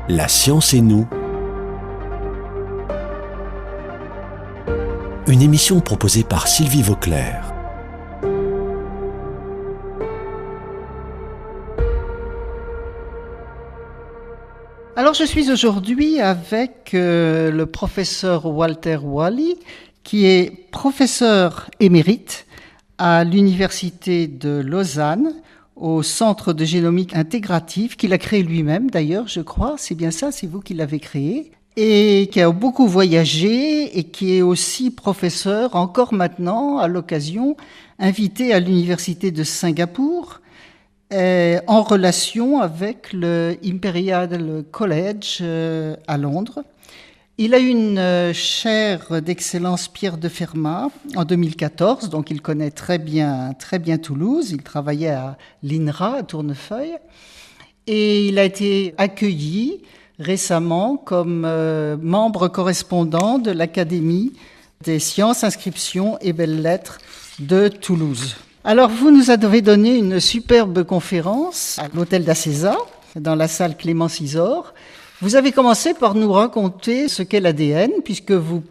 La science et nous. Une émission proposée par Sylvie Vauclair. Alors je suis aujourd'hui avec le professeur Walter Wally, qui est professeur émérite à l'université de Lausanne, au Centre de génomique intégrative, qu'il a créé lui-même d'ailleurs, je crois, c'est bien ça, c'est vous qui l'avez créé, et qui a beaucoup voyagé et qui est aussi professeur, encore maintenant, à l'occasion, invité à l'université de Singapour, en relation avec le Imperial College à Londres. Il a eu une chaire d'excellence Pierre de Fermat en 2014, donc il connaît très bien Toulouse. Il travaillait à l'INRA à Tournefeuille et il a été accueilli récemment comme membre correspondant de l'Académie des sciences, inscriptions et belles-lettres de Toulouse. Alors vous nous avez donné une superbe conférence à l'hôtel d'Acésa, dans la salle Clémence Isor. Vous avez commencé par nous raconter ce qu'est l'ADN, puisque vous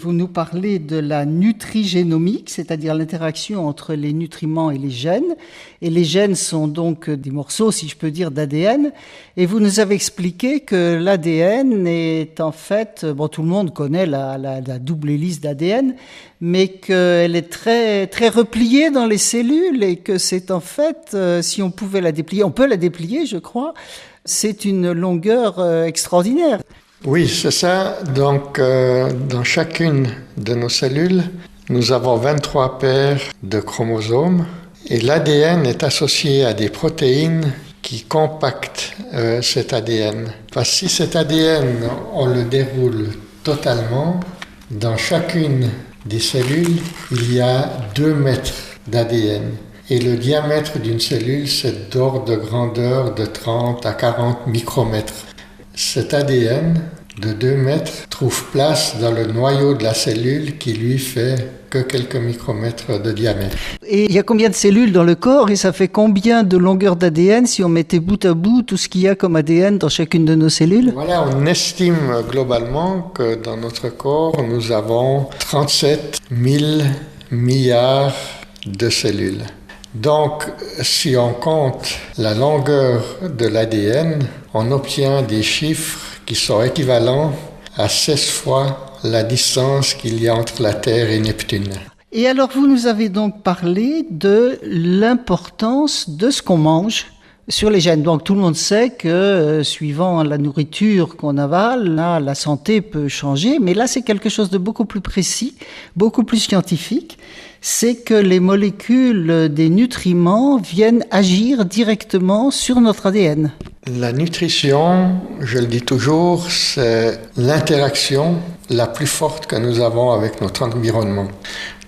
nous parlez de la nutrigénomique, c'est-à-dire l'interaction entre les nutriments et les gènes. Et les gènes sont donc des morceaux, si je peux dire, d'ADN. Et vous nous avez expliqué que l'ADN est en fait, tout le monde connaît la double hélice d'ADN, mais qu'elle est très, très repliée dans les cellules et que c'est en fait, si on pouvait la déplier, on peut la déplier, je crois. C'est une longueur extraordinaire. Oui, c'est ça. Donc, dans chacune de nos cellules, nous avons 23 paires de chromosomes et l'ADN est associé à des protéines qui compactent cet ADN. Parce que si cet ADN, on le déroule totalement, dans chacune des cellules, il y a 2 mètres d'ADN. Et le diamètre d'une cellule, c'est d'ordre de grandeur de 30 à 40 micromètres. Cet ADN de 2 mètres trouve place dans le noyau de la cellule qui lui fait que quelques micromètres de diamètre. Et il y a combien de cellules dans le corps et ça fait combien de longueur d'ADN si on mettait bout à bout tout ce qu'il y a comme ADN dans chacune de nos cellules? Voilà, on estime globalement que dans notre corps, nous avons 37 000 milliards de cellules. Donc, si on compte la longueur de l'ADN, on obtient des chiffres qui sont équivalents à 16 fois la distance qu'il y a entre la Terre et Neptune. Et alors, vous nous avez donc parlé de l'importance de ce qu'on mange sur les gènes. Donc, tout le monde sait que suivant la nourriture qu'on avale, là, la santé peut changer. Mais là, c'est quelque chose de beaucoup plus précis, beaucoup plus scientifique. C'est que les molécules des nutriments viennent agir directement sur notre ADN. La nutrition, je le dis toujours, c'est l'interaction la plus forte que nous avons avec notre environnement.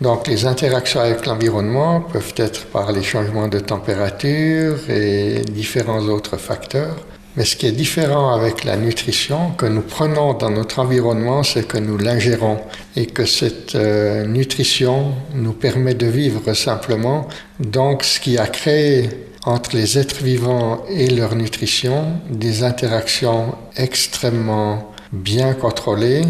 Donc les interactions avec l'environnement peuvent être par les changements de température et différents autres facteurs. Mais ce qui est différent avec la nutrition que nous prenons dans notre environnement, c'est que nous l'ingérons et que cette nutrition nous permet de vivre simplement. Donc ce qui a créé entre les êtres vivants et leur nutrition des interactions extrêmement bien contrôlées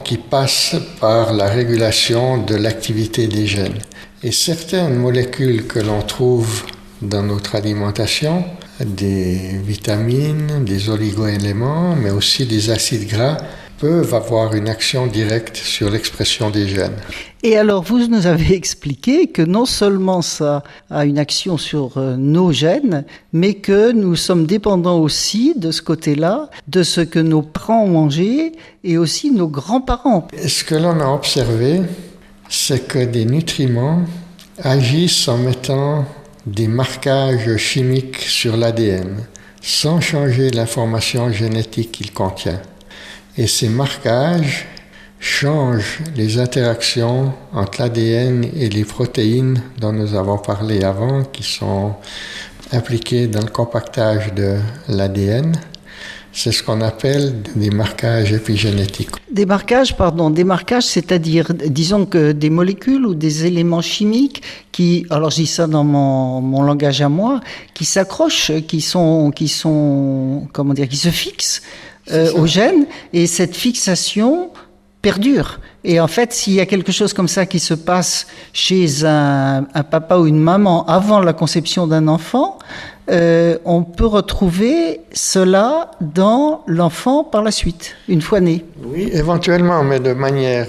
qui passent par la régulation de l'activité des gènes. Et certaines molécules que l'on trouve dans notre alimentation, des vitamines, des oligoéléments, mais aussi des acides gras, peuvent avoir une action directe sur l'expression des gènes. Et alors, vous nous avez expliqué que non seulement ça a une action sur nos gènes, mais que nous sommes dépendants aussi de ce côté-là, de ce que nos parents ont mangé et aussi nos grands-parents. Ce que l'on a observé, c'est que des nutriments agissent en mettant des marquages chimiques sur l'ADN, sans changer l'information génétique qu'il contient. Et ces marquages changent les interactions entre l'ADN et les protéines dont nous avons parlé avant, qui sont impliquées dans le compactage de l'ADN. C'est ce qu'on appelle des marquages épigénétiques. Des marquages, c'est-à-dire, disons que des molécules ou des éléments chimiques qui, alors je dis ça dans mon langage à moi, qui s'accrochent, qui se fixent au gène, et cette fixation perdure. Et en fait, s'il y a quelque chose comme ça qui se passe chez un papa ou une maman avant la conception d'un enfant, on peut retrouver cela dans l'enfant par la suite, une fois né. Oui, éventuellement, mais de manière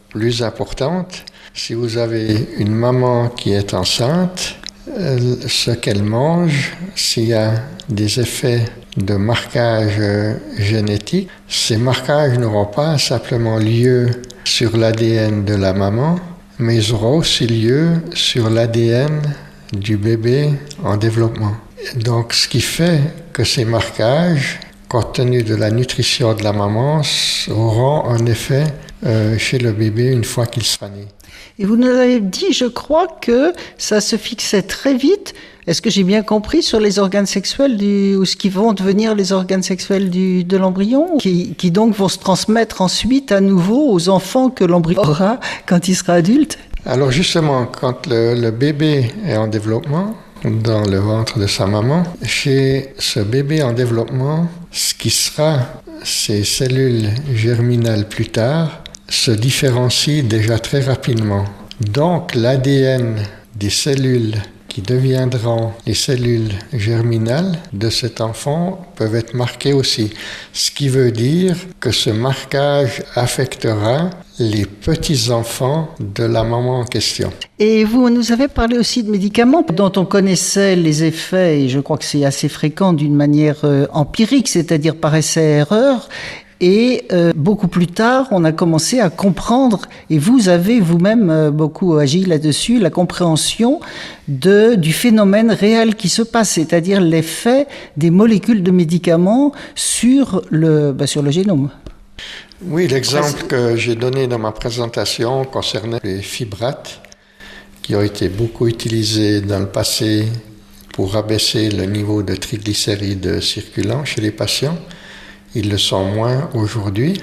plus importante. Si vous avez une maman qui est enceinte, ce qu'elle mange, s'il y a des effets de marquage génétique, ces marquages n'auront pas simplement lieu sur l'ADN de la maman, mais ils auront aussi lieu sur l'ADN du bébé en développement. Donc, ce qui fait que ces marquages, compte tenu de la nutrition de la maman, auront un effet chez le bébé une fois qu'il sera né. Et vous nous avez dit, je crois, que ça se fixait très vite. Est-ce que j'ai bien compris sur les organes sexuels ou ce qui vont devenir les organes sexuels de l'embryon, qui donc vont se transmettre ensuite à nouveau aux enfants que l'embryon aura quand il sera adulte? Alors justement, quand le bébé est en développement, dans le ventre de sa maman, chez ce bébé en développement, ce qui sera ces cellules germinales plus tard, se différencie déjà très rapidement. Donc l'ADN des cellules qui deviendront les cellules germinales de cet enfant peuvent être marquées aussi. Ce qui veut dire que ce marquage affectera les petits-enfants de la maman en question. Et vous nous avez parlé aussi de médicaments dont on connaissait les effets, et je crois que c'est assez fréquent d'une manière empirique, c'est-à-dire par essai-erreur. Et beaucoup plus tard, on a commencé à comprendre, et vous avez vous-même beaucoup agi là-dessus, la compréhension du phénomène réel qui se passe, c'est-à-dire l'effet des molécules de médicaments sur le génome. Oui, l'exemple que j'ai donné dans ma présentation concernait les fibrates, qui ont été beaucoup utilisés dans le passé pour abaisser le niveau de triglycérides circulant chez les patients. Ils le sont moins aujourd'hui,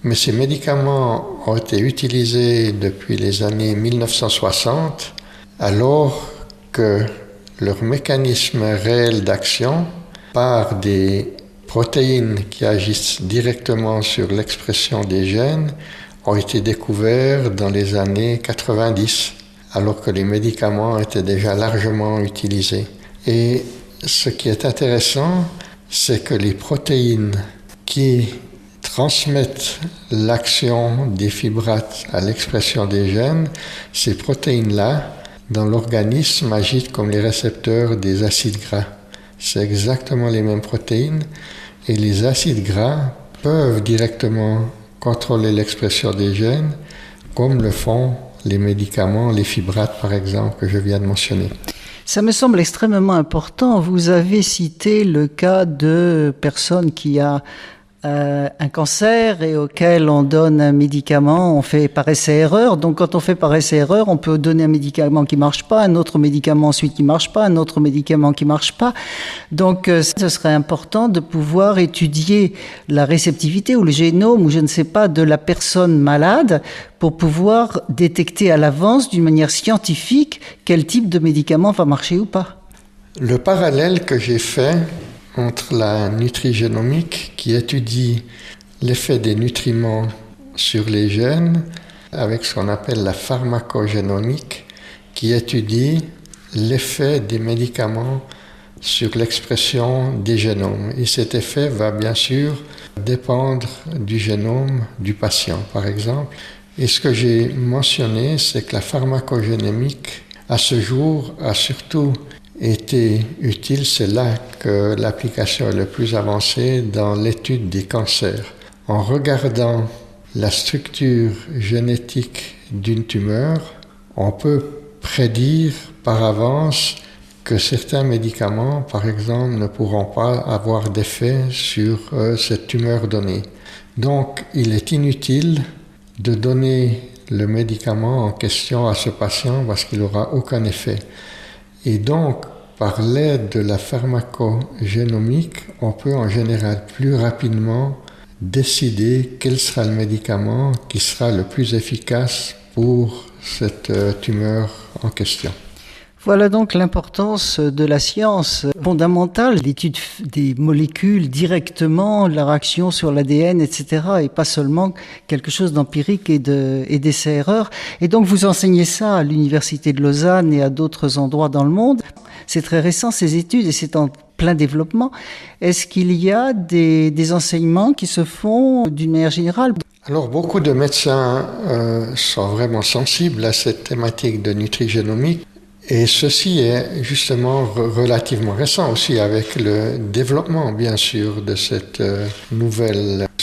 mais ces médicaments ont été utilisés depuis les années 1960, alors que leur mécanisme réel d'action par des protéines qui agissent directement sur l'expression des gènes ont été découverts dans les années 90, alors que les médicaments étaient déjà largement utilisés. Et ce qui est intéressant, c'est que les protéines qui transmettent l'action des fibrates à l'expression des gènes, ces protéines-là, dans l'organisme, agissent comme les récepteurs des acides gras. C'est exactement les mêmes protéines, et les acides gras peuvent directement contrôler l'expression des gènes, comme le font les médicaments, les fibrates par exemple, que je viens de mentionner. Ça me semble extrêmement important. Vous avez cité le cas de personnes qui a un cancer et auquel on donne un médicament, on fait par essai-erreur. Donc quand on fait par essai-erreur, on peut donner un médicament qui marche pas, un autre médicament ensuite qui marche pas, un autre médicament qui marche pas. Donc ce serait important de pouvoir étudier la réceptivité ou le génome ou je ne sais pas de la personne malade pour pouvoir détecter à l'avance d'une manière scientifique quel type de médicament va marcher ou pas. Le parallèle que j'ai fait entre la nutrigénomique qui étudie l'effet des nutriments sur les gènes avec ce qu'on appelle la pharmacogénomique qui étudie l'effet des médicaments sur l'expression des génomes. Et cet effet va bien sûr dépendre du génome du patient, par exemple. Et ce que j'ai mentionné, c'est que la pharmacogénomique, à ce jour, a surtout été utile, c'est là que l'application est le plus avancée dans l'étude des cancers. En regardant la structure génétique d'une tumeur, on peut prédire par avance que certains médicaments, par exemple, ne pourront pas avoir d'effet sur cette tumeur donnée. Donc, il est inutile de donner le médicament en question à ce patient parce qu'il n'aura aucun effet. Et donc, par l'aide de la pharmacogénomique, on peut en général plus rapidement décider quel sera le médicament qui sera le plus efficace pour cette tumeur en question. Voilà donc l'importance de la science fondamentale, l'étude des molécules directement, leur action sur l'ADN, etc. et pas seulement quelque chose d'empirique et d'essai-erreur. Et donc vous enseignez ça à l'Université de Lausanne et à d'autres endroits dans le monde. C'est très récent ces études et c'est en plein développement. Est-ce qu'il y a des enseignements qui se font d'une manière générale ? Alors beaucoup de médecins sont vraiment sensibles à cette thématique de nutrigénomique. Et ceci est justement relativement récent aussi avec le développement, bien sûr, de ce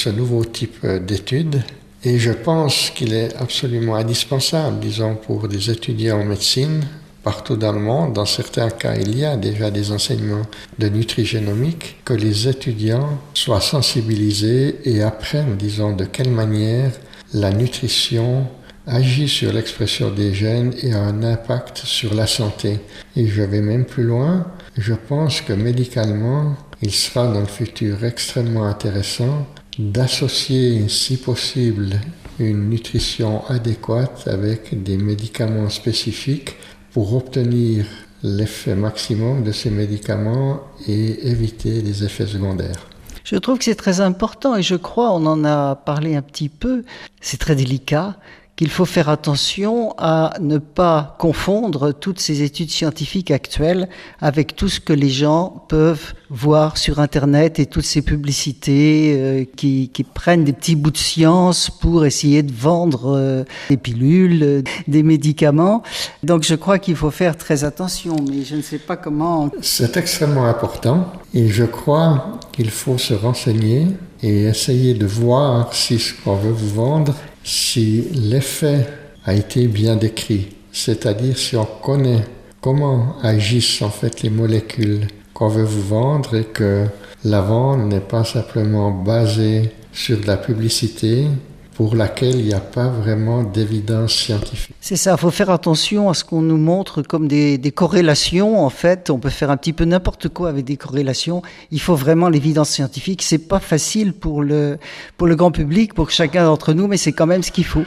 nouveau type d'études. Et je pense qu'il est absolument indispensable, disons, pour des étudiants en médecine, partout dans le monde. Dans certains cas, il y a déjà des enseignements de nutrigénomique, que les étudiants soient sensibilisés et apprennent, disons, de quelle manière la nutrition agit sur l'expression des gènes et a un impact sur la santé. Et je vais même plus loin, je pense que médicalement, il sera dans le futur extrêmement intéressant d'associer, si possible, une nutrition adéquate avec des médicaments spécifiques pour obtenir l'effet maximum de ces médicaments et éviter les effets secondaires. Je trouve que c'est très important et je crois, on en a parlé un petit peu, c'est très délicat, qu'il faut faire attention à ne pas confondre toutes ces études scientifiques actuelles avec tout ce que les gens peuvent voir sur Internet et toutes ces publicités qui prennent des petits bouts de science pour essayer de vendre des pilules, des médicaments. Donc je crois qu'il faut faire très attention, mais je ne sais pas comment. C'est extrêmement important et je crois qu'il faut se renseigner et essayer de voir si ce qu'on veut vous vendre, si l'effet a été bien décrit, c'est-à-dire si on connaît comment agissent en fait les molécules qu'on veut vous vendre et que la vente n'est pas simplement basée sur de la publicité pour laquelle il n'y a pas vraiment d'évidence scientifique. C'est ça, il faut faire attention à ce qu'on nous montre comme des corrélations. En fait, on peut faire un petit peu n'importe quoi avec des corrélations. Il faut vraiment l'évidence scientifique. C'est pas facile pour le grand public, pour chacun d'entre nous, mais c'est quand même ce qu'il faut.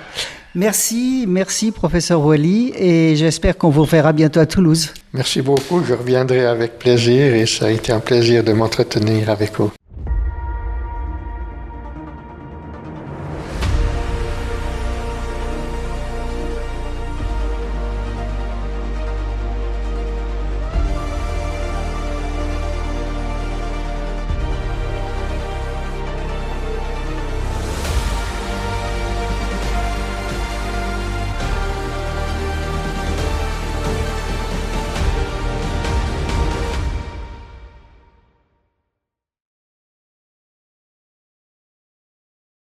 Merci professeur Wally, et j'espère qu'on vous reverra bientôt à Toulouse. Merci beaucoup, je reviendrai avec plaisir et ça a été un plaisir de m'entretenir avec vous.